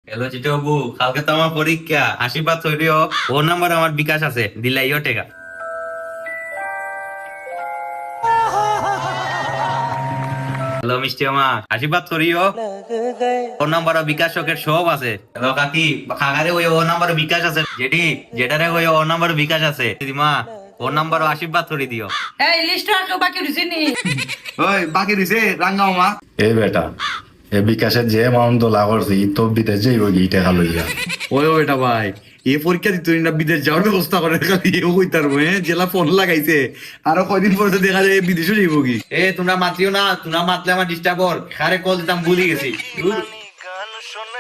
Hello situ বাবু, কালকে তো আমার পরীক্ষা, আশীর্বাদ তৈরিও। ওর নাম্বার আমার বিকাশ আছে, দিলাইও টেকা। হ্যালো মিষ্টি মামা, আশীর্বাদ তৈরিও। ওর নাম্বার বিকাশ শোকের সব আছে। হ্যালো কাকি, কাকারে ওই ওর নাম্বার বিকাশ আছে। জেডি, জেডারে ওই ওর নাম্বার বিকাশ আছে। দিদিমা, ওর নাম্বার আশীর্বাদ তৈরি দিও। এই লিস্ট আর কেউ বাকি রয়েছে নি? ওই বাকি দিছে রাঙ্গাও মা। এ বেটা, এ বিকাশের যে অ্যামাউন্ট তোলা করছে ই তো বিদেশ যাইব কি টাকা লইয়া। ওই ও বেটা ভাই, এ পরীক্ষা দিত না বিদেশ যাওয়ার ব্যবস্থা করে খালি এও কইতার জেলা ফোন লাগাইছে। আরো কয়দিন পরে তো দেখা যায় বিদেশে যাইব কি। এ তোমরা মাতলিও না, তোমরা মাতলে আমার ডিস্টার্ব কর। কারে কল দিতাম ভুলে গেছি। গান শোনা